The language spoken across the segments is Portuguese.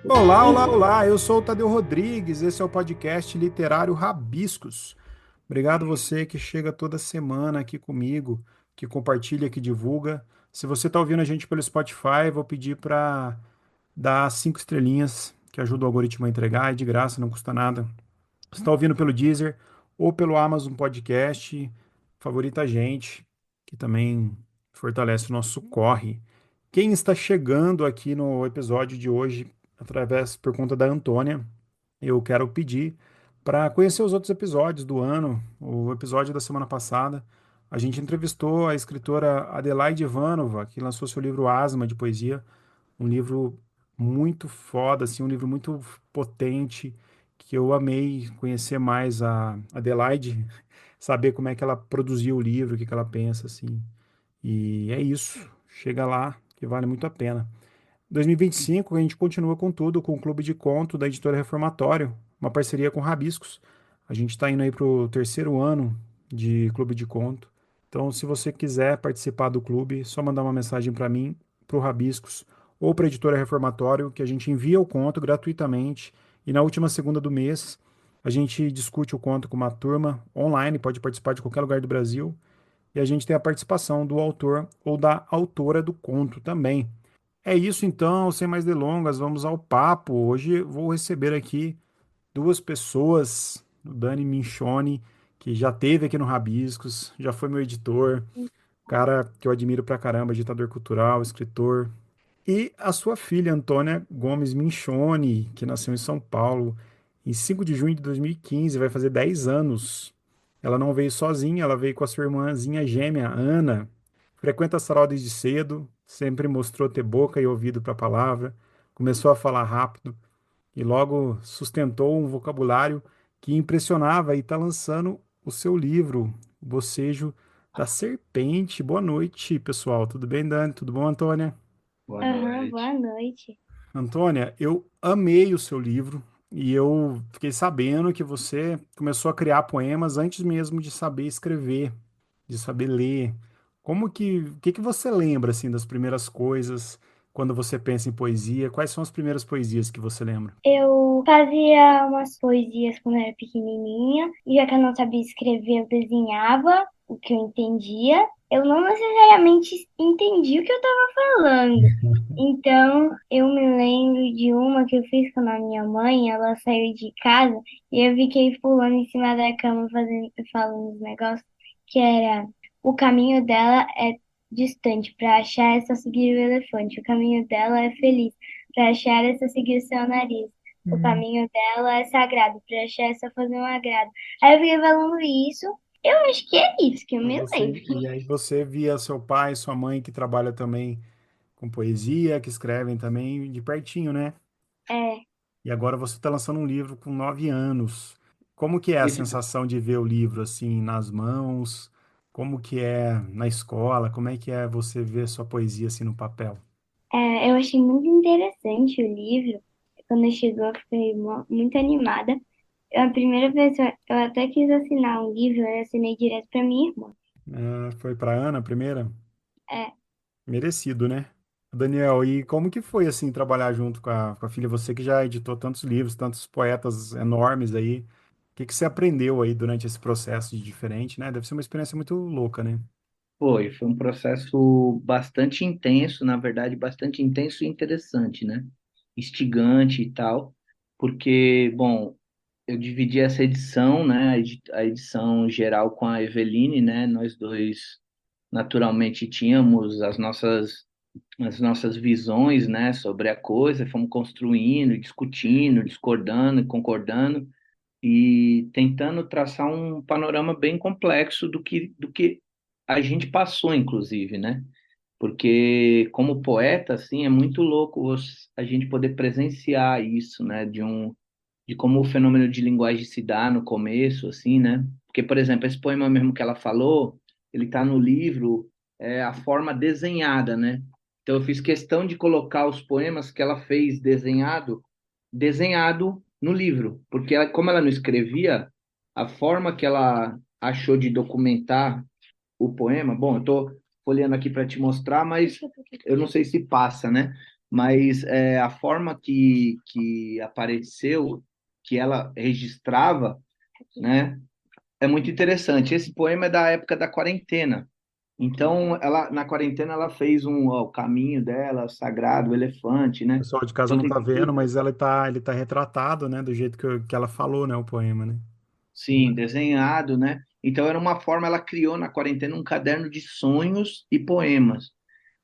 Olá, olá, olá! Eu sou o Tadeu Rodrigues, esse é o podcast literário Rabiscos. Obrigado você que chega toda semana aqui comigo, que compartilha, que divulga. Se você está ouvindo a gente pelo Spotify, vou pedir para dar 5 estrelinhas, que ajuda o algoritmo a entregar, é de graça, não custa nada. Se está ouvindo pelo Deezer ou pelo Amazon Podcast, favorita a gente, que também fortalece o nosso corre. Quem está chegando aqui no episódio de hoje, através por conta da Antônia, eu quero pedir para conhecer os outros episódios do ano. O episódio da semana passada, a gente entrevistou a escritora Adelaide Ivanova, que lançou seu livro Asma de poesia, um livro muito foda, assim, um livro muito potente, que eu amei conhecer mais a Adelaide, saber como é que ela produziu o livro, o que que ela pensa, assim. E é isso. Chega lá, que vale muito a pena. 2025, a gente continua com tudo, com o Clube de Conto da Editora Reformatório, uma parceria com Rabiscos. A gente está indo aí para o terceiro ano de Clube de Conto. Então, se você quiser participar do clube, é só mandar uma mensagem para mim, para o Rabiscos ou para a Editora Reformatório, que a gente envia o conto gratuitamente. E na última segunda do mês, a gente discute o conto com uma turma online, pode participar de qualquer lugar do Brasil. E a gente tem a participação do autor ou da autora do conto também. É isso então, sem mais delongas, vamos ao papo. Hoje vou receber aqui duas pessoas, o Dani Minchoni, que já teve aqui no Rabiscos, já foi meu editor, cara que eu admiro pra caramba, ditador cultural, escritor, e a sua filha, Antônia Gomes Minchoni, que nasceu em São Paulo em 5 de junho de 2015, vai fazer 10 anos. Ela não veio sozinha, ela veio com a sua irmãzinha gêmea, Ana. Frequenta a sarau desde cedo, sempre mostrou ter boca e ouvido para a palavra, começou a falar rápido e logo sustentou um vocabulário que impressionava e está lançando o seu livro, O Bocejo da Serpente. Boa noite, pessoal. Tudo bem, Dani? Tudo bom, Antônia? Boa Aham, noite. boa noite. Antônia, eu amei o seu livro e eu fiquei sabendo que você começou a criar poemas antes mesmo de saber escrever, de saber ler. O que que você lembra assim das primeiras coisas quando você pensa em poesia? Quais são as primeiras poesias que você lembra? Eu fazia umas poesias quando eu era pequenininha, e já que eu não sabia escrever, eu desenhava o que eu entendia. Eu não necessariamente entendi o que eu estava falando. Então, eu me lembro de uma que eu fiz com a minha mãe, ela saiu de casa e eu fiquei pulando em cima da cama fazendo, falando uns negócios que era o caminho dela é distante, para achar é só seguir o elefante. O caminho dela é feliz, para achar é só seguir o seu nariz. O Hum. caminho dela é sagrado, para achar é só fazer um agrado. Aí eu fiquei falando isso. Eu acho que é isso que eu me lembro. E aí você via seu pai, sua mãe que trabalha também com poesia, que escrevem também de pertinho, né? É. E agora você está lançando um livro com 9 anos. Como que é a Esse, sensação de ver o livro assim nas mãos? Como que é na escola? Como é que é você ver sua poesia assim no papel? Eu achei muito interessante o livro. Quando chegou, eu fiquei muito animada. A primeira vez eu até quis assinar um livro, eu assinei direto para minha irmã. Foi para Ana a primeira? É, Merecido, né? Daniel, e como que foi assim trabalhar junto com a filha? Você que já editou tantos livros, tantos poetas enormes aí. O que que você aprendeu aí durante esse processo de diferente, né? Deve ser uma experiência muito louca, né? foi um processo bastante intenso, na verdade, bastante intenso e interessante, né? Instigante e tal, porque, bom, eu dividi essa edição, né? A edição geral com a Eveline, né? Nós dois, naturalmente, tínhamos as nossas visões, né, sobre a coisa, fomos construindo, discutindo, discordando, concordando e tentando traçar um panorama bem complexo do que a gente passou, inclusive, né? Porque como poeta, assim, é muito louco a gente poder presenciar isso, né? De como o fenômeno de linguagem se dá no começo, assim, né? Porque, por exemplo, esse poema mesmo que ela falou, ele está no livro, a forma desenhada, né? Então eu fiz questão de colocar os poemas que ela fez desenhado no livro, porque como ela não escrevia, a forma que ela achou de documentar o poema, bom, eu estou folheando aqui para te mostrar, mas eu não sei se passa, né? mas a forma que apareceu, que ela registrava, né, é muito interessante. Esse poema é da época da quarentena. Então, ela na quarentena ela fez o caminho dela, sagrado, o elefante, O né? pessoal de casa Então não tem tá vendo, tudo, mas ele tá retratado, né? Do jeito que ela falou, né? O poema, né? sim, desenhado, né? Então era uma forma, ela criou na quarentena um caderno de sonhos e poemas,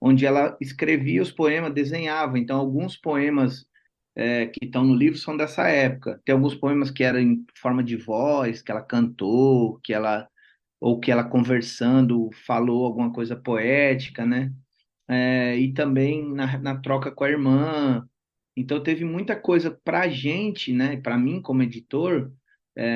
onde ela escrevia os poemas, desenhava. Então alguns poemas que estão no livro são dessa época. Tem alguns poemas que eram em forma de voz, que ela cantou, que ela ou que ela conversando falou alguma coisa poética, né? E também na troca com a irmã. Então teve muita coisa para a gente, né? Para mim como editor,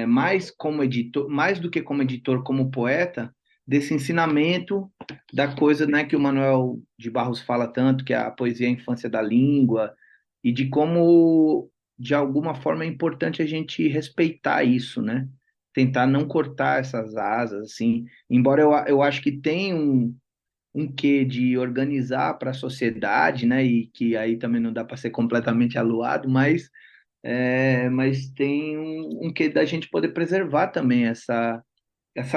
mais como editor, mais do que como editor, como poeta, desse ensinamento da coisa, né? Que o Manuel de Barros fala tanto, que é a poesia é a infância da língua e de como de alguma forma é importante a gente respeitar isso, né? Tentar não cortar essas asas, assim. Embora eu acho que tem um quê de organizar para a sociedade, né? E que aí também não dá para ser completamente aluado, mas tem um quê da gente poder preservar também essa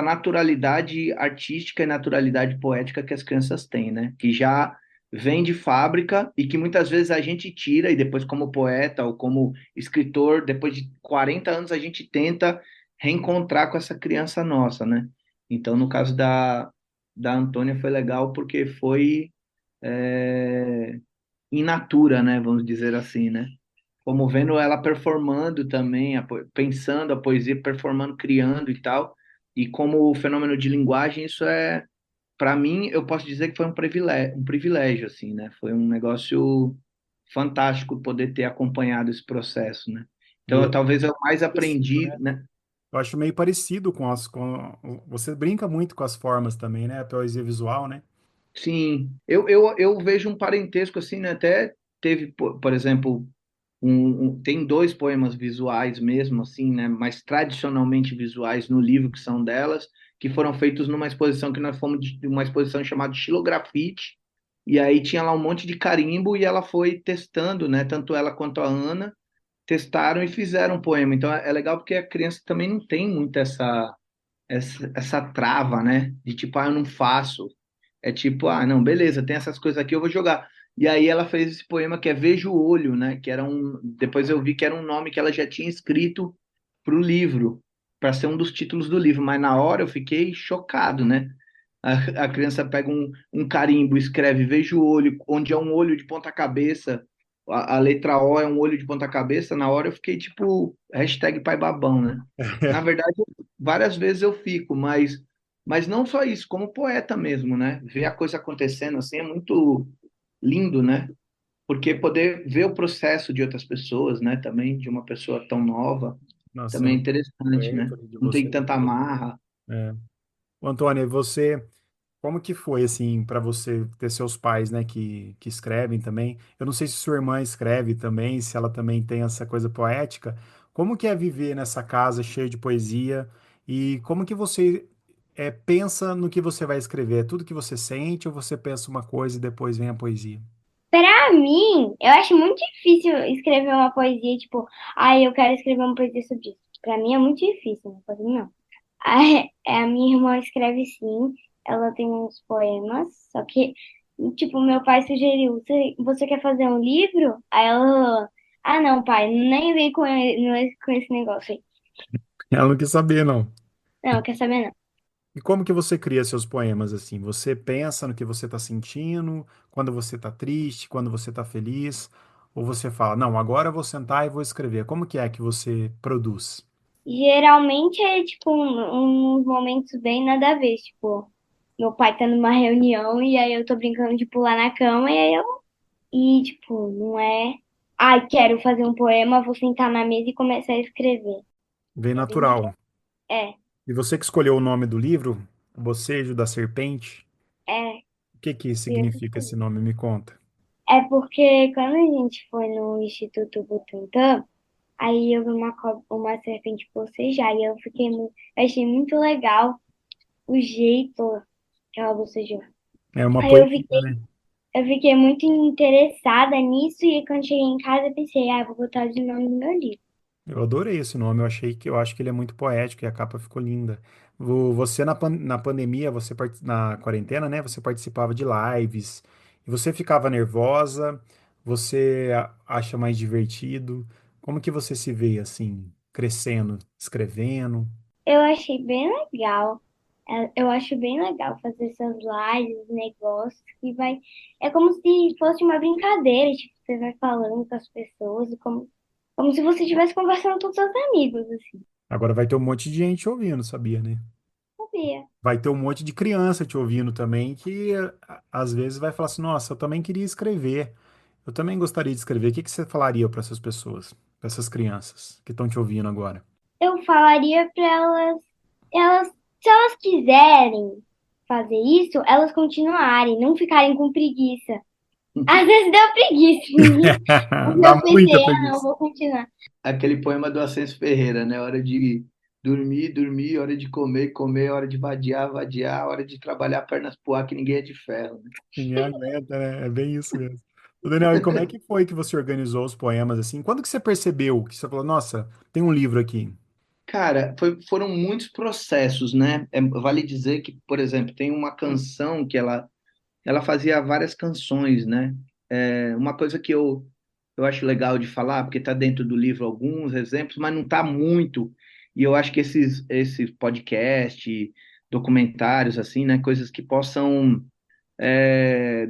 naturalidade artística e naturalidade poética que as crianças têm, né? Que já vem de fábrica e que muitas vezes a gente tira e depois como poeta ou como escritor, depois de 40 anos a gente tenta reencontrar com essa criança nossa, né? Então, no caso da Antônia foi legal porque foi é, in natura, né? Vamos dizer assim, né? Como vendo ela performando também, pensando a poesia, performando, criando e tal. E como o fenômeno de linguagem, isso para mim, eu posso dizer que foi um privilégio, assim, né? Foi um negócio fantástico poder ter acompanhado esse processo, né? Então, E é talvez eu mais parecido, aprendi, né? né? Eu acho meio parecido você brinca muito com as formas também, né? A poesia visual, né? Sim, eu vejo um parentesco, assim, né? Até teve, por exemplo, tem dois poemas visuais mesmo, assim, né? Mas tradicionalmente visuais no livro que são delas, que foram feitos numa exposição que nós fomos de uma exposição chamada Xilografite, e aí tinha lá um monte de carimbo e ela foi testando, né? Tanto ela quanto a Ana testaram e fizeram um poema. Então é legal porque a criança também não tem muito essa trava, né? De tipo, eu não faço. É tipo, não, beleza, tem essas coisas aqui, eu vou jogar. E aí ela fez esse poema que é Veja o Olho, né? Que era depois eu vi que era um nome que ela já tinha escrito para o livro, para ser um dos títulos do livro. Mas na hora eu fiquei chocado, né? A criança pega um carimbo, escreve Veja o Olho, onde é um olho de ponta cabeça. A letra O é um olho de ponta cabeça. Na hora eu fiquei tipo, hashtag pai babão, né? Na verdade, várias vezes eu fico, mas não só isso, como poeta mesmo, né? Ver a coisa acontecendo assim é muito lindo, né? Porque poder ver o processo de outras pessoas, né? Também de uma pessoa tão nova, Nossa, é também é muito interessante, perto né? ali de Não tem você. tanta amarra. É. Ô, Antônia, você, como que foi, assim, para você ter seus pais, né, que escrevem também? Eu não sei se sua irmã escreve também, se ela também tem essa coisa poética. Como que é viver nessa casa cheia de poesia? E como que você pensa no que você vai escrever? É tudo que você sente ou você pensa uma coisa e depois vem a poesia? Pra mim, eu acho muito difícil escrever uma poesia, tipo, eu quero escrever uma poesia sobre isso. Pra mim é muito difícil, não pode não. A minha irmã escreve sim, ela tem uns poemas, só que, tipo, meu pai sugeriu, você quer fazer um livro? Aí ela falou, não, pai, nem vem com esse negócio aí. Ela não quis saber, não. Não, quer saber não. E como que você cria seus poemas assim? Você pensa no que você está sentindo, quando você está triste, quando você está feliz, ou você fala, não, agora eu vou sentar e vou escrever. Como que é que você produz? Geralmente é, tipo, uns momentos bem nada a ver, tipo, meu pai tá numa reunião e aí eu tô brincando de pular na cama e aí tipo, não é, quero fazer um poema, vou sentar na mesa e começar a escrever. Vem É bem natural. diferente. É, E você que escolheu o nome do livro, O Bocejo da Serpente, é. o que que significa esse nome? Me conta. É porque quando a gente foi no Instituto Butantan, aí eu vi uma serpente bocejar e eu achei muito legal o jeito que ela bocejou. É uma Aí eu poesia, fiquei, né? Eu fiquei muito interessada nisso e quando cheguei em casa eu pensei, ah, eu vou botar o nome do meu livro. Eu adorei esse nome, eu acho que ele é muito poético e a capa ficou linda. Você na pandemia, na quarentena, né? Você participava de lives e você ficava nervosa, você acha mais divertido? Como que você se vê assim, crescendo, escrevendo? Eu achei bem legal. Eu acho bem legal fazer essas lives, negócios, que vai. É como se fosse uma brincadeira, tipo, você vai falando com as pessoas, e como se você estivesse conversando com seus amigos, assim. Agora vai ter um monte de gente ouvindo, sabia, né? Sabia? Vai ter um monte de criança te ouvindo também que às vezes vai falar assim: Nossa, eu também queria escrever. Eu também gostaria de escrever. O que que você falaria para essas pessoas, para essas crianças que estão te ouvindo agora? Eu falaria para elas, se elas quiserem fazer isso, elas continuarem, não ficarem com preguiça. Às vezes deu preguiça em mim, mas Dá eu muita pensei, ah, não, eu preguiça. vou continuar. Aquele poema do Ascenso Ferreira, né? Hora de dormir, dormir, hora de comer, comer, hora de vadiar, vadiar, hora de trabalhar, pernas pro ar, que ninguém é de ferro, né? Ninguém aguenta, né? É bem isso mesmo. Ô, Daniel, e como é que foi que você organizou os poemas assim? Quando que você percebeu que você falou, nossa, tem um livro aqui? Cara, foram muitos processos, né? Vale dizer que, por exemplo, tem uma canção que ela fazia várias canções, né? Uma coisa que eu acho legal de falar, porque está dentro do livro alguns exemplos, mas não está muito. E eu acho que esses podcast, documentários, assim, né? Coisas que possam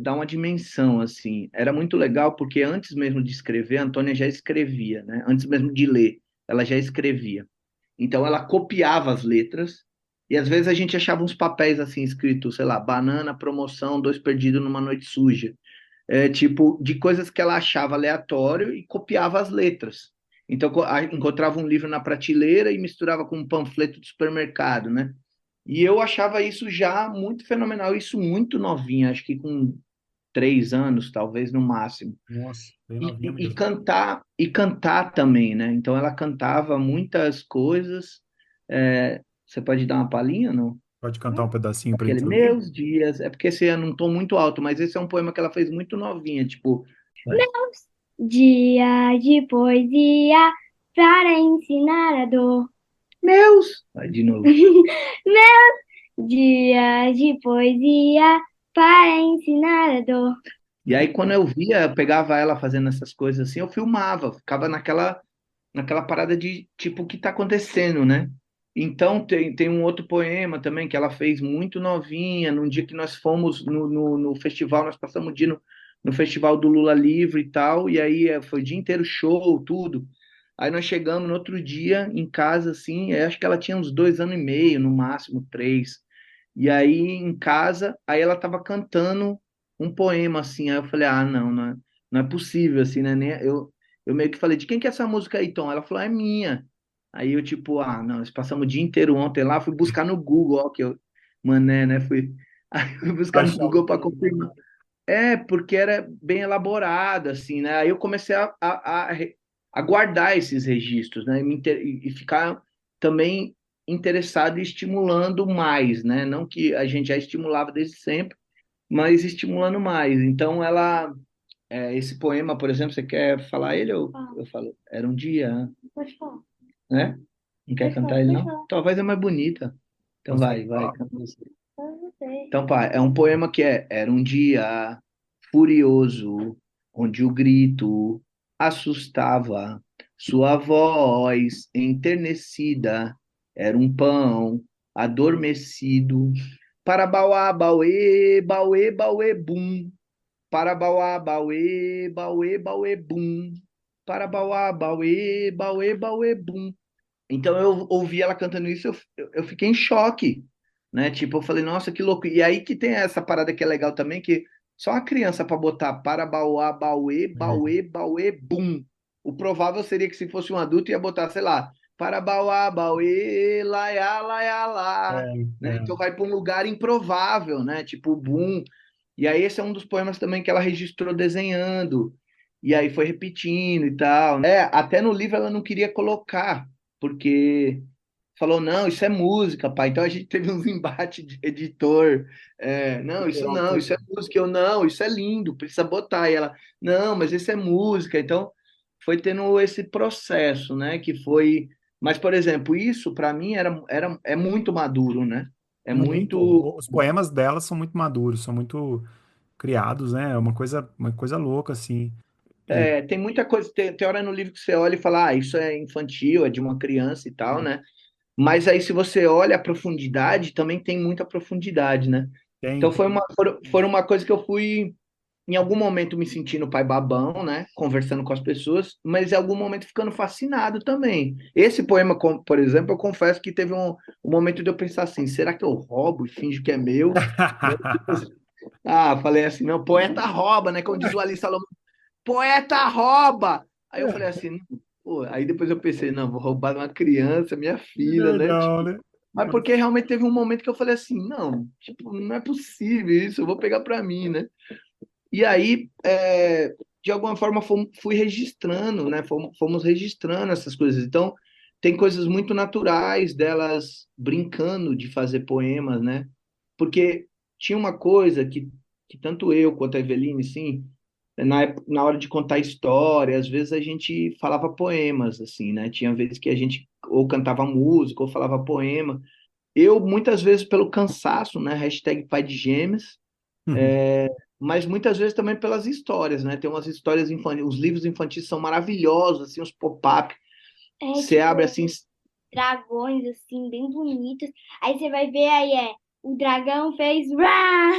dar uma dimensão, assim. Era muito legal porque antes mesmo de escrever, a Antônia já escrevia, né? Antes mesmo de ler, ela já escrevia. Então ela copiava as letras e às vezes a gente achava uns papéis assim escritos, sei lá, banana, promoção, dois perdidos numa noite suja. Tipo, de coisas que ela achava aleatório e copiava as letras. Então, encontrava um livro na prateleira e misturava com um panfleto de supermercado, né? E eu achava isso já muito fenomenal, isso muito novinha, acho que com 3 anos, talvez no máximo. Nossa, bem E, novinha e, e mesmo. cantar também, né? Então ela cantava muitas coisas. Você pode dar uma palhinha, não? Pode cantar um pedacinho pra Aquele gente ouvir? Meus Dias. É porque esse é num tom muito alto, mas esse é um poema que ela fez muito novinha, tipo, vai. Dia de poesia para ensinar a dor. Meus! Vai de novo. Dia de poesia para ensinar a dor. E aí, quando eu via, eu pegava ela fazendo essas coisas assim, eu filmava, ficava naquela parada de tipo, o que está acontecendo, né? Então, tem um outro poema também que ela fez muito novinha, num dia que nós fomos no festival, nós passamos o dia no festival do Lula Livre e tal, e aí foi o dia inteiro show, tudo. Aí nós chegamos no outro dia em casa, assim, acho que ela tinha uns 2 anos e meio, no máximo 3. E aí em casa, aí ela estava cantando um poema, assim, aí eu falei, ah, não é possível, assim, né? Eu meio que falei, de quem que é essa música aí, Tom? Ela falou, é minha. Aí eu, tipo, ah, não, nós passamos o dia inteiro ontem lá, fui buscar no Google, ó, que eu, mané, né? Aí fui buscar no Achar o Google para poema. confirmar. Porque era bem elaborado, assim, né? Aí eu comecei a guardar esses registros, né? E ficar também interessado e estimulando mais, né? Não que a gente já estimulava desde sempre, mas estimulando mais. Então, esse poema, por exemplo, você quer falar ele ou Ah, eu falo? Era um dia, pode falar, né? Não quer pode falar, cantar ele, pode não? falar. Tua voz é mais bonita. Então Consegue vai, falar? canta você. Eu não sei. Então, pá, é um poema que era um dia furioso, onde o grito assustava, sua voz enternecida, era um pão adormecido. Para bauá, bauê, bauê, bauê, bum. Para bauá, bauê, bauê, bauê, bum. Para bauá, bauê, bauê, bauê, bum. Então eu ouvi ela cantando isso, eu fiquei em choque, né? Tipo, eu falei, nossa, que louco. E aí que tem essa parada que é legal também, que só a criança para botar para bauá, bauê, É, bauê, bauê, bum. O provável seria que se fosse um adulto ia botar, sei lá, para bauá, bauê, laiá, laiá, lá, né? é. Então vai para um lugar improvável, né? Tipo, bum. E aí esse é um dos poemas também que ela registrou desenhando. E aí foi repetindo e tal. Até no livro ela não queria colocar porque falou, não, isso é música, pai. Então a gente teve uns embates de editor. Não, isso Literal não, isso é tudo. música. Eu, não, isso é lindo, precisa botar. E ela, não, mas isso é música. Então foi tendo esse processo, né? Que foi. Mas, por exemplo, isso para mim é muito maduro, né? É Muito. muito. Os poemas dela são muito maduros, são muito criados, né? É uma coisa louca, assim. E Tem muita coisa. Tem hora no livro que você olha e fala, isso é infantil, é de uma criança e tal, e né? Mas aí, se você olha a profundidade, também tem muita profundidade, né? tem, Então, tem. foi uma coisa que eu fui, em algum momento, me sentindo pai babão, né? Conversando com as pessoas, mas em algum momento ficando fascinado também. Esse poema, por exemplo, eu confesso que teve um momento de eu pensar assim: será que eu roubo e finjo que é meu? Né? Falei assim: não, poeta rouba, né? Como diz o Ali Salomão, poeta rouba! Aí eu falei assim: pô, aí depois eu pensei: não, vou roubar de uma criança, minha filha, né? Legal, né? Mas porque realmente teve um momento que eu falei assim, não, tipo, não é possível isso, eu vou pegar para mim, né? E aí, de alguma forma, fui registrando, né? Fomos registrando essas coisas. Então, tem coisas muito naturais delas brincando de fazer poemas, né? Porque tinha uma coisa que tanto eu quanto a Eveline, sim, na hora de contar história, às vezes a gente falava poemas, assim, né? Tinha vezes que a gente ou cantava música ou falava poema. Eu, muitas vezes, pelo cansaço, né? Hashtag pai de gêmeos, mas muitas vezes também pelas histórias, né? Tem umas histórias infantis, os livros infantis são maravilhosos, assim, os pop-up. É Você abre tipo assim, dragões, assim, bem bonitos. Aí você vai ver aí, o dragão fez. Rá!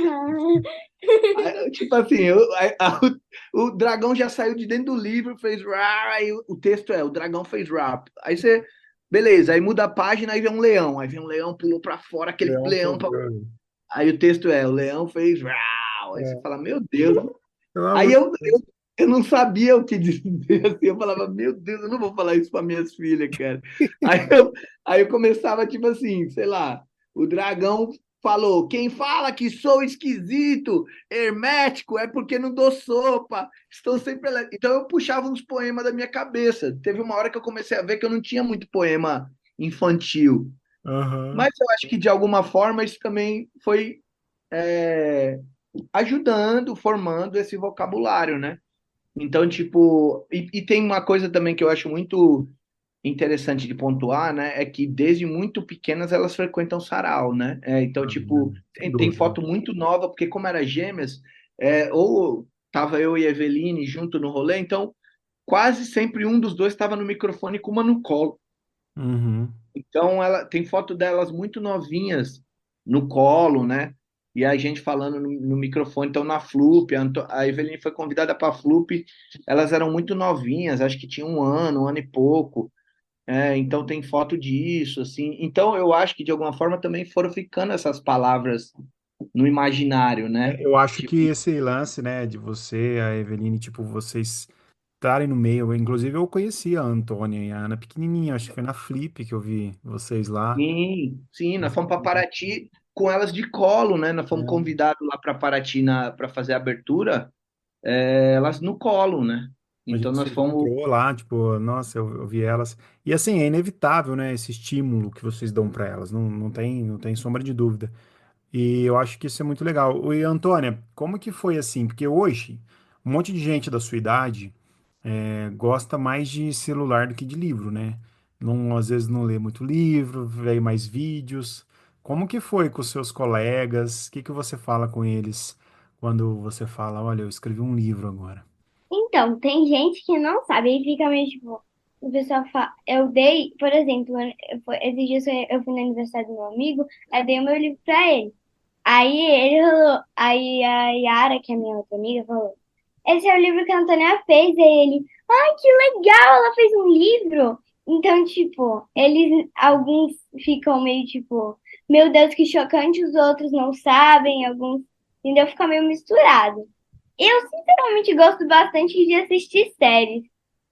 tipo assim, o dragão já saiu de dentro do livro, fez rá, aí o texto o dragão fez rap. Aí você, beleza, aí muda a página, aí vem um leão, pulou pra fora, aquele Leão leão, sobrando. aí o texto o leão fez rau. Aí você É. fala, meu Deus. Então, é Aí muito eu não sabia o que dizer, assim, eu falava, meu Deus, eu não vou falar isso para minhas filhas, cara. Aí eu, aí eu começava, tipo assim, sei lá, o dragão falou, quem fala que sou esquisito, hermético, é porque não dou sopa, estão sempre... Então eu puxava uns poemas da minha cabeça. Teve uma hora que eu comecei a ver que eu não tinha muito poema infantil, aham. mas eu acho que de alguma forma isso também foi ajudando, formando esse vocabulário, né? Então, tipo, e tem uma coisa também que eu acho muito interessante de pontuar, né? É que desde muito pequenas elas frequentam sarau, né? Então, tipo, Sem tem dúvida. foto muito nova, porque como era gêmeas, ou tava eu e a Eveline junto no rolê, então quase sempre um dos dois estava no microfone com uma no colo. Uhum. Então, ela tem foto delas muito novinhas no colo, né? E a gente falando no microfone. Então, na Flup, a Eveline foi convidada para a Flup, elas eram muito novinhas, acho que tinham um ano e pouco. Então, tem foto disso, assim. Então, eu acho que, de alguma forma, também foram ficando essas palavras no imaginário, né? Eu acho que Tipo, esse lance, né, de você, a Eveline, tipo, vocês estarem no meio, inclusive eu conheci a Antônia e a Ana pequenininha, acho que foi na Flip que eu vi vocês lá. sim, sim, nós fomos para Paraty com elas de colo, né? Nós fomos É, convidados lá para Paraty para fazer a abertura. Elas no colo, né? a Então gente se nós fomos. encontrou lá, tipo, nossa, eu vi elas. E assim, é inevitável, né, esse estímulo que vocês dão para elas, não tem sombra de dúvida. E eu acho que isso é muito legal. E Antônia, como que foi assim? Porque hoje, um monte de gente da sua idade gosta mais de celular do que de livro, né? Não, às vezes não lê muito livro, vê mais vídeos. Como que foi com os seus colegas? O que que você fala com eles quando você fala, olha, eu escrevi um livro agora? Então, tem gente que não sabe, aí fica meio tipo, o pessoal fala, eu dei, por exemplo, esses dias eu fui no aniversário do meu amigo, aí dei o meu livro pra ele. Aí ele falou, aí a Yara, que é minha outra amiga, falou, esse é o livro que a Antônia fez, aí ele, ai, que legal, ela fez um livro. Então, tipo, alguns ficam meio tipo, meu Deus, que chocante, os outros não sabem, alguns, entendeu? Fica meio misturado. Eu, sinceramente, gosto bastante de assistir séries,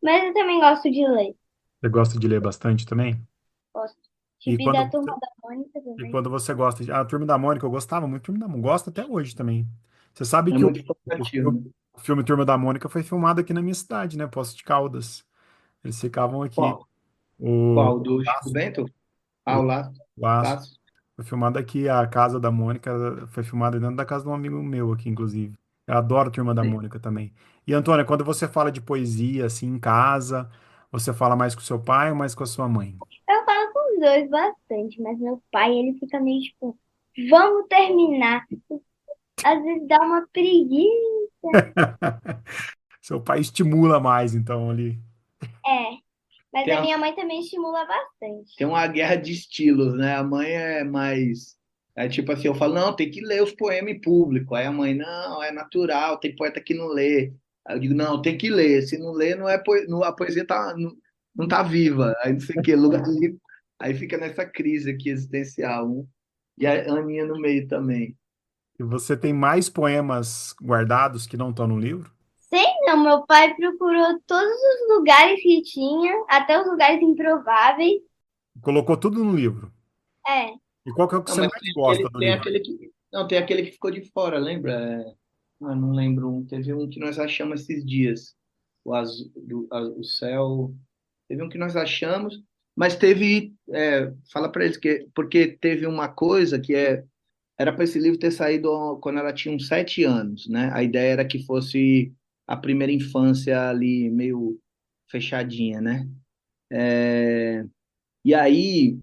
mas eu também gosto de ler. Você gosta de ler bastante também? Gosto. E Tipo, e da quando, Turma da Mônica e também. quando você gosta de... A Turma da Mônica, eu gostava muito da Turma da Mônica. Gosto até hoje também. Você sabe É que muito o cansativo, filme, né? o filme Turma da Mônica foi filmado aqui na minha cidade, né? Poços de Caldas. Eles ficavam aqui. Qual? O Qual? Do Chico Bento? Ah, o Laço. Laço. Laço. Foi filmado aqui, a casa da Mônica foi filmada dentro da casa de um amigo meu aqui, inclusive. Eu adoro a Turma da Mônica também. E, Antônia, quando você fala de poesia, assim, em casa, você fala mais com seu pai ou mais com a sua mãe? Eu falo com os dois bastante, mas meu pai, ele fica meio tipo, vamos terminar. Às vezes dá uma preguiça. Seu pai estimula mais, então, ali. É, mas Tem, a a- minha mãe também estimula bastante. tem uma guerra de estilos, né? A mãe é mais. É tipo assim, eu falo, não, tem que ler os poemas em público. Aí a mãe, não, é natural, tem poeta que não lê. Aí eu digo, não, tem que ler. Se não ler, não é a poesia não tá viva. Aí não sei o quê, lugar livre. Aí fica nessa crise aqui existencial. E a Aninha no meio também. E você tem mais poemas guardados que não estão no livro? Sei não, meu pai procurou todos os lugares que tinha, até os lugares improváveis. Colocou tudo no livro. É, E qual que é o que Não, você mas mais gosta do tem livro? aquele que. Não, tem aquele que ficou de fora, lembra? Eu não lembro um. Teve um que nós achamos esses dias. O azul, o céu. Teve um que nós achamos, mas teve. Fala para eles que. Porque teve uma coisa que era para esse livro ter saído quando ela tinha uns 7 anos, né? A ideia era que fosse a primeira infância ali, meio fechadinha, né? E aí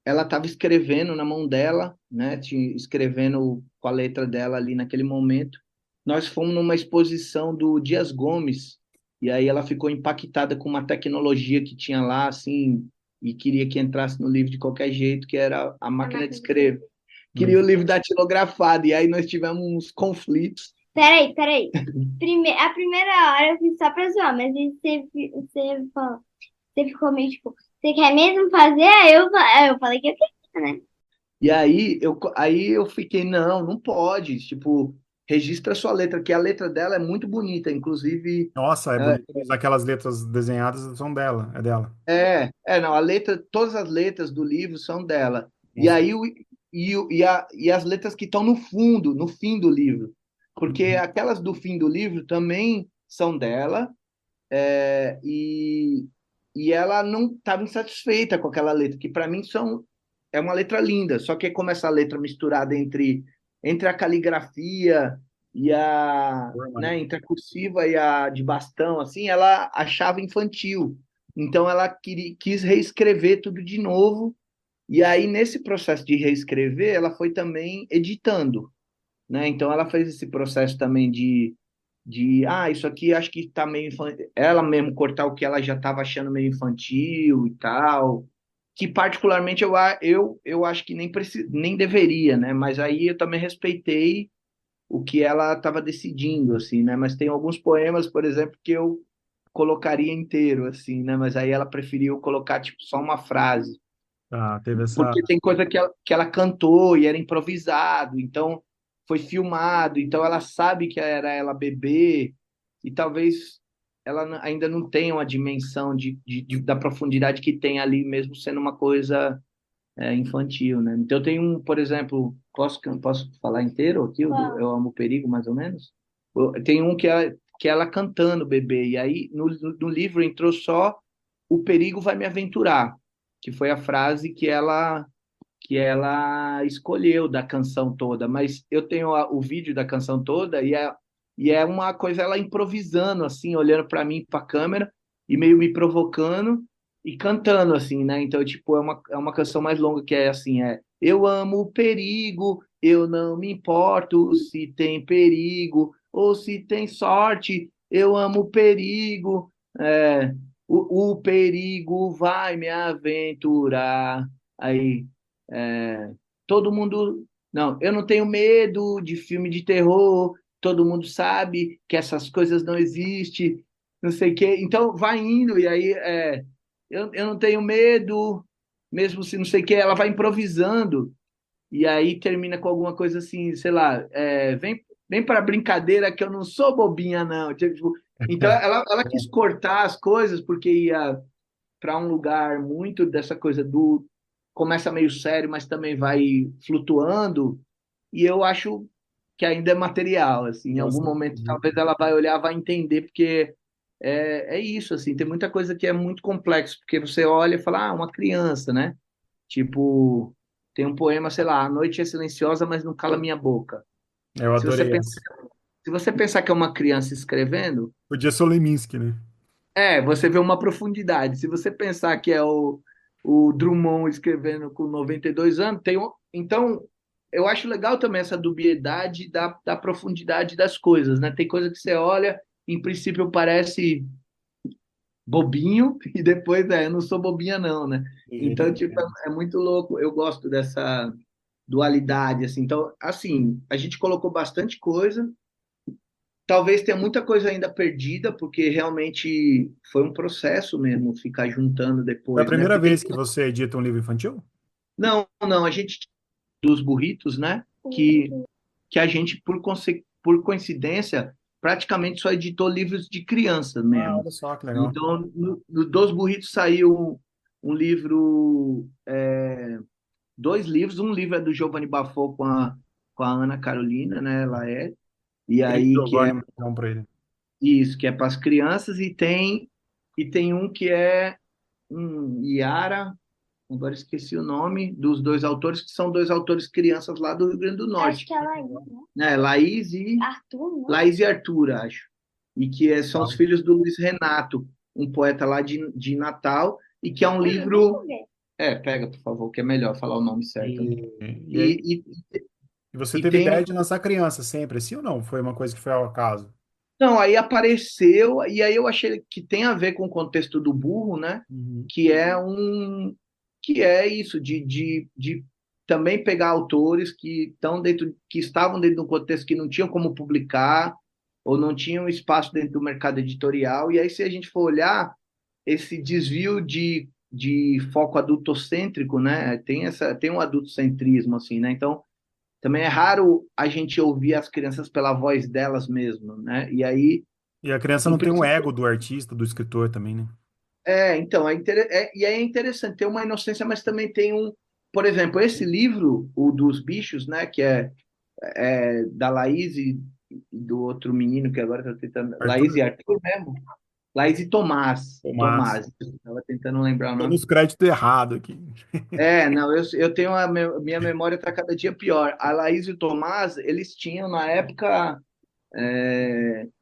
ela estava escrevendo na mão dela, né? Escrevendo com a letra dela ali naquele momento. Nós fomos numa exposição do Dias Gomes e aí ela ficou impactada com uma tecnologia que tinha lá, assim, e queria que entrasse no livro de qualquer jeito, que era a a máquina de máquina de escrever. escrever. Queria o Hum. livro datilografado e aí nós tivemos uns conflitos. Peraí. A primeira hora eu fiz só pra zoar, mas aí você ficou meio tipo, você quer mesmo fazer? Aí eu falei que eu queria, né? E aí eu fiquei, não, não pode, tipo, registra a sua letra, que a letra dela é muito bonita, inclusive. Nossa, é é, bonito. Aquelas letras desenhadas são dela, é dela. não, todas as letras do livro são dela. E Nossa. aí e as letras que estão no fundo, no fim do livro, porque Uhum. aquelas do fim do livro também são dela, e ela não estava insatisfeita com aquela letra, que para mim é uma letra linda, só que como essa letra misturada entre a caligrafia e Forma, né? né, entre a cursiva e a de bastão, assim, ela achava infantil. Então ela quis reescrever tudo de novo, e aí nesse processo de reescrever, ela foi também editando, né? Então ela fez esse processo também isso aqui acho que está meio infantil. Ela mesmo cortar o que ela já estava achando meio infantil e tal, que particularmente eu acho que nem deveria, né? Mas aí eu também respeitei o que ela estava decidindo, assim, né? Mas tem alguns poemas, por exemplo, que eu colocaria inteiro, assim, né? Mas aí ela preferiu colocar, tipo, só uma frase. Tá, teve essa. Porque tem coisa que ela cantou e era improvisado, então foi filmado, então ela sabe que era ela bebê, e talvez ela ainda não tenha uma dimensão da profundidade que tem ali, mesmo sendo uma coisa infantil, né? Então tem por exemplo, posso falar inteiro aqui, Qual? Eu Amo o Perigo, mais ou menos? Tem um que ela cantando bebê, e aí no livro entrou só "O perigo vai me aventurar", que foi a frase que ela escolheu da canção toda, mas eu tenho o vídeo da canção toda e é uma coisa ela improvisando assim, olhando para mim, para a câmera e meio me provocando e cantando assim, né? Então, tipo, é uma canção mais longa que é assim, eu amo o perigo, eu não me importo se tem perigo ou se tem sorte, eu amo o perigo, o perigo vai me aventurar. Aí todo mundo. Não, eu não tenho medo de filme de terror, todo mundo sabe que essas coisas não existem, não sei o quê. Então vai indo, e aí eu não tenho medo, mesmo se não sei o quê, ela vai improvisando, e aí termina com alguma coisa assim, sei lá, vem para brincadeira que eu não sou bobinha, não. Tipo, então ela quis cortar as coisas porque ia para um lugar muito dessa coisa do começa meio sério, mas também vai flutuando, e eu acho que ainda é material, assim, em algum Nossa, momento talvez ela vai olhar, vai entender, porque é isso, assim, tem muita coisa que é muito complexo, porque você olha e fala, uma criança, né? Tipo, tem um poema, sei lá, a noite é silenciosa, mas não cala minha boca. Eu Se você adorei pensar, essa. se você pensar que é uma criança escrevendo, Podia ser o Leminski, né? você vê uma profundidade. Se você pensar que é o Drummond escrevendo com 92 anos, então, eu acho legal também essa dubiedade da profundidade das coisas, né? Tem coisa que você olha, em princípio parece bobinho, e depois, eu não sou bobinha não, né? De jeito Então, tipo, nenhum. é muito louco. Eu gosto dessa dualidade, assim. Então, assim, a gente colocou bastante coisa. Talvez tenha muita coisa ainda perdida, porque realmente foi um processo mesmo ficar juntando Foi a depois, né? primeira Porque tem. vez que você edita um livro infantil? Não, não, a gente dos burritos, né? Que a gente, por coincidência, praticamente só editou livros de crianças Ah, mesmo. olha só que legal. Então, no dos burritos saiu um livro, dois livros. Um livro é do Giovanni Bafo com a Ana Carolina, né? Ela é. E Felipe aí, que é Giovanni, vamos para ele. isso, que é para as crianças, e tem um que é Iara, agora esqueci o nome dos dois autores, que são dois autores crianças lá do Rio Grande do Acho Norte, que é Laís, né? né? Arthur, não? Laís e Arthur, acho. E que são os Legal. filhos do Luiz Renato, um poeta lá de Natal, e que é um Deixa eu livro. ver. Pega, por favor, que é melhor falar o nome certo. E aí, E, e você e teve tem ideia de lançar criança sempre, assim ou não? Foi uma coisa que foi ao acaso? Não, aí apareceu, e aí eu achei que tem a ver com o contexto do burro, né? Uhum. Que é um, que é isso, de também pegar autores que estavam dentro de um contexto que não tinham como publicar, ou não tinham espaço dentro do mercado editorial, e aí se a gente for olhar esse desvio de foco adultocêntrico, né? Tem um adultocentrismo, assim, né? Então, também é raro a gente ouvir as crianças pela voz delas mesmo, né? E aí, E a criança em não tem um princípio, ego do artista, do escritor também, né? então, e aí é interessante, tem uma inocência, mas também tem por exemplo, esse livro, o dos bichos, né, que é da Laís e do outro menino que agora está tentando, Laís e Arthur? Arthur mesmo, Laís e Tomás, Tomás. Tomás, estava tentando lembrar o Tô nome. nos créditos errado aqui. Não, eu tenho minha memória está cada dia pior. A Laís e o Tomás, eles tinham na época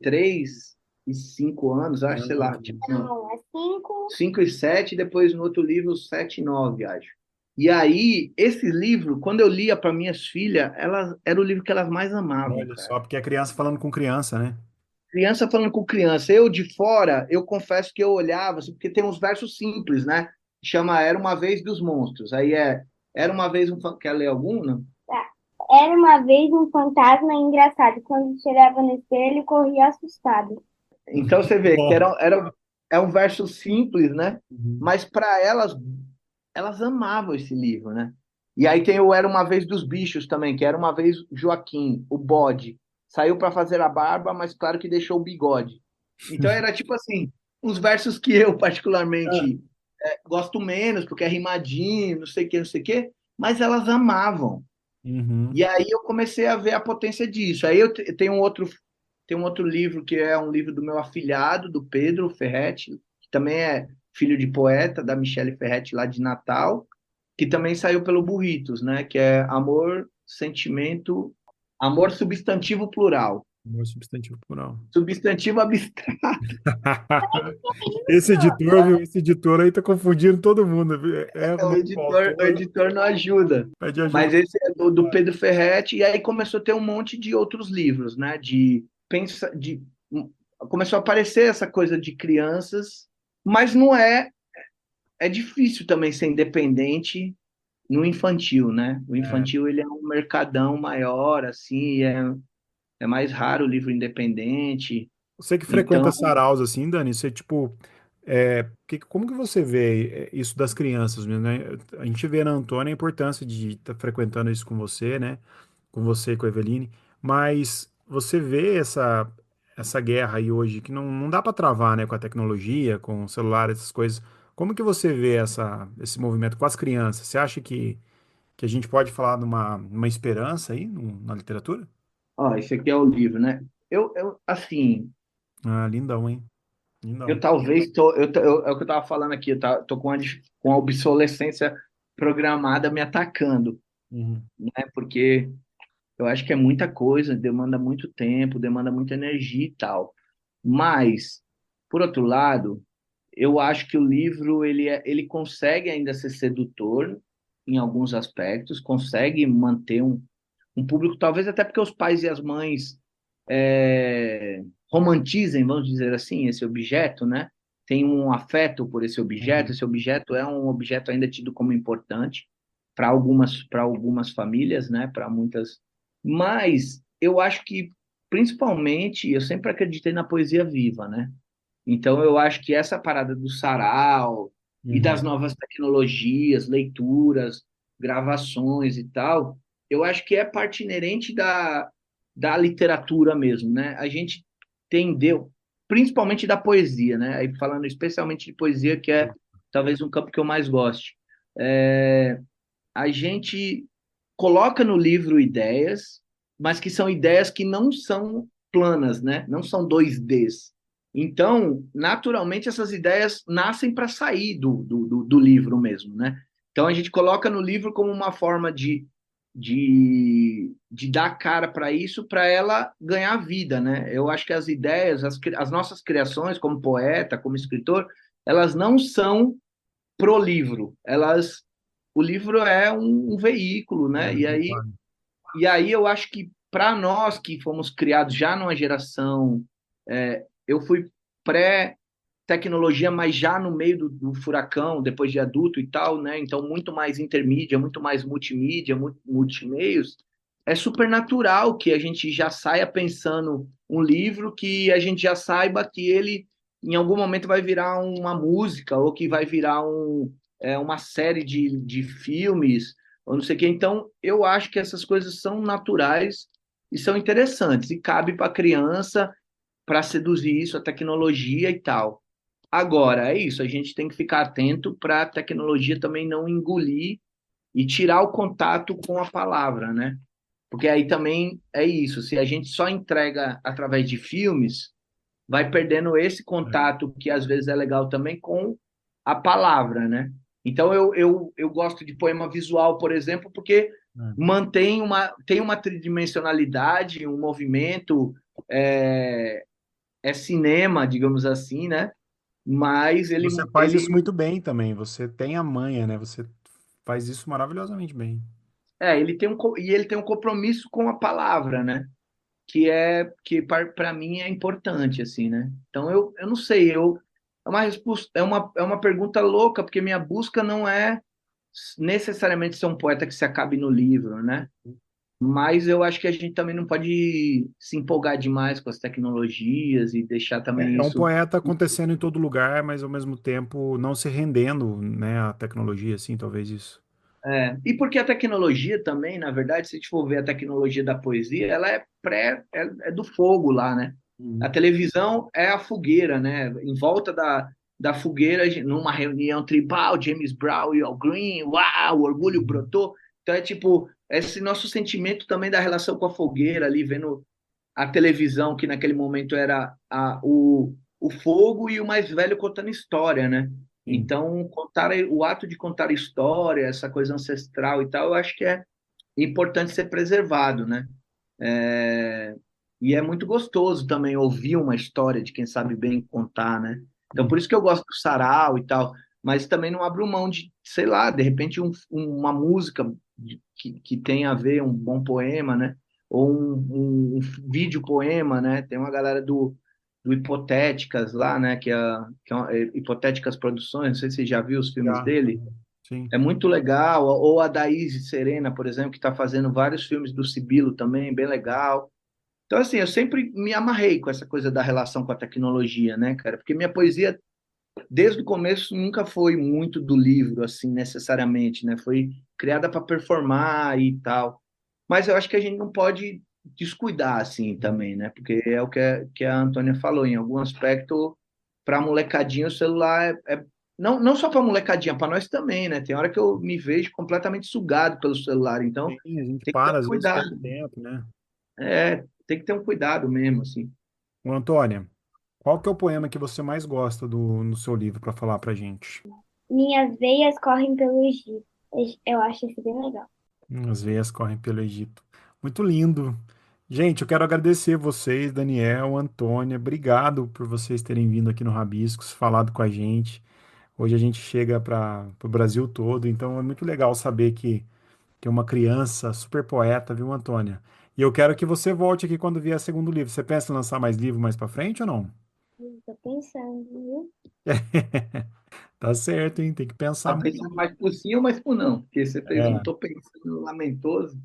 3 e 5 anos, acho, sei lá, tipo, não, Não, é 5. 5 e 7, depois no outro livro 7 e 9, acho. E aí, esse livro, quando eu lia para minhas filhas, era o livro que elas mais amavam, Olha cara. só, porque é criança falando com criança, né? Criança falando com criança. Eu de fora, eu confesso que eu olhava, assim, porque tem uns versos simples, né? Chama Era uma vez dos monstros. Aí Era uma vez quer ler algum, não? Tá. Era uma vez um fantasma engraçado. Quando chegava no espelho, corria assustado. Então você vê que Bom. é um verso simples, né? Uhum. Mas para elas amavam esse livro, né? E aí tem o Era uma vez dos bichos também, que era uma vez Joaquim, o bode. Saiu para fazer a barba, mas claro que deixou o bigode. Então era tipo assim, uns versos que eu Ah, particularmente gosto menos, porque é rimadinho, não sei o que, não sei o que, mas elas amavam. uhum. E aí eu comecei a ver a potência disso. Aí tem um outro livro que é um livro do meu afilhado, do Pedro Ferretti, que também é filho de poeta, da Michele Ferretti lá de Natal, que também saiu pelo Burritos, né? Que é Amor substantivo plural. Amor substantivo plural. Substantivo abstrato. Esse editor, viu? Esse editor aí tá confundindo todo mundo. Erra O o nome do editor, o autor, editor não ajuda. pede Mas ajuda. esse é do Pedro Ferretti, e aí começou a ter um monte de outros livros, né? Começou a aparecer essa coisa de crianças, mas não é difícil também ser independente no infantil, né? O É. infantil ele é um mercadão maior, assim, é mais raro o livro independente. Você que frequenta Então, saraus assim, Dani, você tipo, como que você vê isso das crianças mesmo, né? A gente vê na Antônia a importância de estar frequentando isso com você, né? Com você e com a Eveline, mas você vê essa guerra aí hoje que não dá para travar, né? Com a tecnologia, com o celular, essas coisas. Como que você vê esse movimento com as crianças? Você acha que a gente pode falar de uma esperança aí na literatura? esse aqui é o livro, né? Assim, Ah, lindão, hein? eu Lindão. talvez é o que eu estava falando aqui, tô com a obsolescência programada me atacando, Uhum. né? Porque eu acho que é muita coisa, demanda muito tempo, demanda muita energia e tal. Mas, por outro lado, eu acho que o livro ele consegue ainda ser sedutor em alguns aspectos, consegue manter um público, talvez até porque os pais e as mães romantizem, vamos dizer assim, esse objeto, né? Tem um afeto por Uhum. esse objeto é um objeto ainda tido como importante para algumas famílias, né? Para muitas, mas eu acho que principalmente eu sempre acreditei na poesia viva, né? Então, eu acho que essa parada do sarau e das Uhum. novas tecnologias, leituras, gravações e tal, eu acho que é parte inerente da literatura mesmo, né? A gente tendeu, principalmente da poesia, né? Aí falando especialmente de poesia, que é talvez um campo que eu mais goste. É, a gente coloca no livro ideias, mas que são ideias que não são planas, né? Não são 2Ds. Então, naturalmente, essas ideias nascem para sair do livro mesmo, né? Então, a gente coloca no livro como uma forma de dar cara para isso, para ela ganhar vida, né? Eu acho que as ideias, as nossas criações como poeta, como escritor, elas não são pro livro. O livro é um veículo, né? É, E aí, concordo. e aí eu acho que para nós que fomos criados já numa geração, eu fui pré-tecnologia, mas já no meio do furacão, depois de adulto e tal, né? Então muito mais intermídia, muito mais multimídia, multimeios. É super natural que a gente já saia pensando um livro que a gente já saiba que ele em algum momento vai virar uma música ou que vai virar uma série de filmes ou não sei o quê. Então, eu acho que essas coisas são naturais e são interessantes, e cabe para a criança para seduzir isso, a tecnologia e tal. Agora, é isso, a gente tem que ficar atento para a tecnologia também não engolir e tirar o contato com a palavra, né? Porque aí também é isso, se a gente só entrega através de filmes, vai perdendo esse contato, que às vezes é legal também, com a palavra, né? Então eu gosto de poema visual, por exemplo, porque É. tem uma tridimensionalidade, um movimento, é, é cinema, digamos assim, né? Mas Você faz isso muito bem também. Você tem a manha, né? Você faz isso maravilhosamente bem. ele tem um compromisso com a palavra, né? Que para mim é importante assim, né? Então eu não sei, é uma pergunta louca, porque minha busca não é necessariamente ser um poeta que se acabe no livro, né? Mas eu acho que a gente também não pode se empolgar demais com as tecnologias e deixar também É um isso. poeta acontecendo em todo lugar, mas ao mesmo tempo não se rendendo, né, à tecnologia, assim, talvez isso. E porque a tecnologia também, na verdade, se a gente for ver a tecnologia da poesia, ela é do fogo lá, né? A Uhum. televisão é a fogueira, né? Em volta da fogueira, numa reunião tribal, James Brown e Al Green, uau, o orgulho Uhum. brotou. Então é tipo, esse nosso sentimento também da relação com a fogueira ali, vendo a televisão, que naquele momento era o fogo e o mais velho contando história, né? Sim. Então, o ato de contar história, essa coisa ancestral e tal, eu acho que é importante ser preservado, né? É, E é muito gostoso também ouvir uma história de quem sabe bem contar, né? Então, por Uhum. isso que eu gosto do sarau e tal, mas também não abro mão de, sei lá, de repente uma música que tenha a ver, um bom poema, né? Ou um vídeo poema, né? Tem uma galera do Hipotéticas lá, né? Que é Hipotéticas Produções, não sei se você já viu os filmes Já. dele. Uhum. Sim. É muito legal. Ou a Daíse Serena, por exemplo, que está fazendo vários filmes do Sibilo também, bem legal. Então, assim, eu sempre me amarrei com essa coisa da relação com a tecnologia, né, cara? Porque minha poesia, desde o começo, nunca foi muito do livro, assim, necessariamente, né? Foi criada para performar e tal. Mas eu acho que a gente não pode descuidar, assim, também, né? Porque é o que a Antônia falou, em algum aspecto, para molecadinha, o celular não só para molecadinha, para nós também, né? Tem hora que eu me vejo completamente sugado pelo celular, então Sim, a gente tem que ter para, um às vezes perde cuidado. tempo, né? Tem que ter um cuidado mesmo, assim. Ô, Antônia, qual que é o poema que você mais gosta no seu livro para falar pra gente? Minhas veias correm pelo Egito. Eu acho isso bem legal. As veias correm pelo Egito. Muito lindo. Gente, eu quero agradecer vocês, Daniel, Antônia. Obrigado por vocês terem vindo aqui no Rabiscos, falado com a gente. Hoje a gente chega para o Brasil todo, então é muito legal saber que tem uma criança super poeta, viu, Antônia? E eu quero que você volte aqui quando vier segundo livro. Você pensa em lançar mais livro mais para frente ou não? Tô pensando, viu? Tá certo, hein? Tem que pensar Tá muito. pensando mais por sim ou mais por não? Porque você fez um É. tô pensando lamentoso,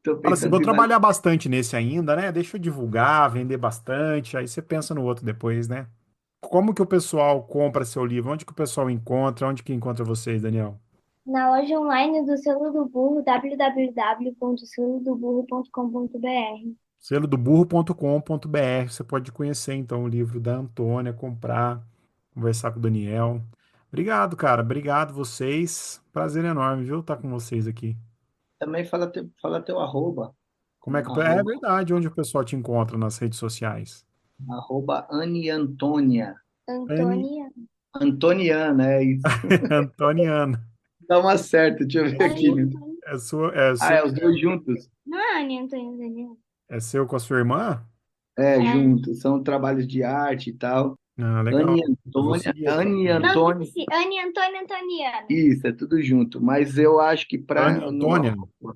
tô Fala assim, pensando vou em mais. trabalhar bastante nesse ainda, né? Deixa eu divulgar, vender bastante, aí você pensa no outro depois, né? Como que o pessoal compra seu livro? Onde que o pessoal encontra? Onde que encontra vocês, Daniel? Na loja online do Selo do Burro, www.selodoburro.com.br. Selodoburro.com.br. Você pode conhecer então o livro da Antônia, comprar, conversar com o Daniel. Obrigado, cara. Obrigado vocês. Prazer enorme, viu? Estar com vocês aqui. Também fala teu arroba, Como é que é arroba, verdade onde o pessoal te encontra nas redes sociais? arroba Anne Antônia. Anne Antônia. Antoniana, é isso. Antoniana. Dá uma certa, deixa eu ver É aqui. sua, Anne Antônia. é Ah, seu, é os dois juntos. Não é Anne Antônia Daniel. é seu com a sua irmã? É, É. juntos. São trabalhos de arte e tal. Ah, legal. Anne Eu vou Antônia, seguir aqui Anne também. Não Antônia. disse Anne Antônia Antoniana. Isso, é tudo junto. Mas eu acho que Anne para no Antônia? arroba.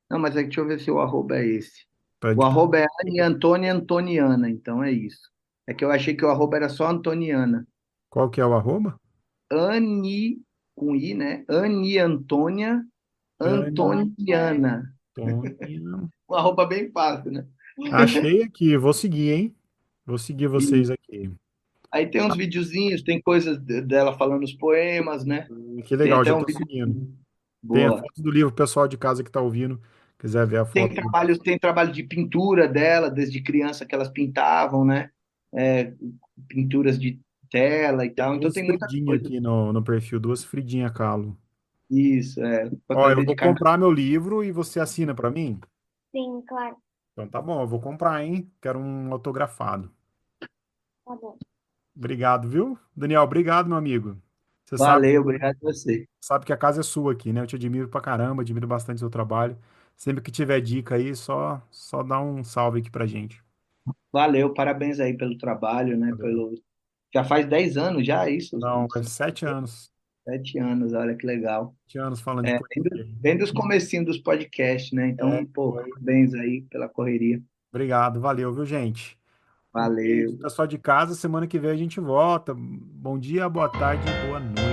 Não, mas deixa eu ver se o arroba é esse. O Pode pôr. arroba é Anne Antônia Antoniana, então é isso. É que eu achei que o arroba era só Antoniana. Qual que é o arroba? Anne, com I, né? Anne Antônia Anne Antoniana. Antônia. Um arroba bem fácil, né? Achei aqui, vou seguir, hein? Vou seguir E vocês aqui. aí tem uns videozinhos, tem coisas dela falando os poemas, né? Que Tem legal, até já um estou vídeo. seguindo. Tem a Boa. foto do livro, o pessoal de casa que está ouvindo, quiser ver a foto. Tem trabalho de pintura dela, desde criança que elas pintavam, né? É, pinturas de tela e Tem tal. Então duas tem muita Fridinhas coisa. aqui no perfil, duas Fridinha Calo. Isso, para Ó, eu trazer vou de cartão. comprar meu livro e você assina para mim? Sim, claro. Então tá bom, eu vou comprar, hein? Quero um autografado. Tá bom. Obrigado, viu? Daniel, obrigado, meu amigo. Você Valeu, obrigado a você. sabe que a casa é sua aqui, né? Eu te admiro pra caramba, admiro bastante o seu trabalho. Sempre que tiver dica aí, só dá um salve aqui pra gente. Valeu, parabéns aí pelo trabalho, né? Valeu. Já faz 10 anos já, é isso? Não, é 7 anos. 7 anos, olha que legal. 7 anos falando de É, poesia aí. vem dos comecinhos dos podcasts, né? É, Então, pô, foi. parabéns aí pela correria. Obrigado, valeu, viu, gente? Um beijo, Valeu. pessoal de casa. Semana que vem a gente volta. Bom dia, boa tarde, boa noite.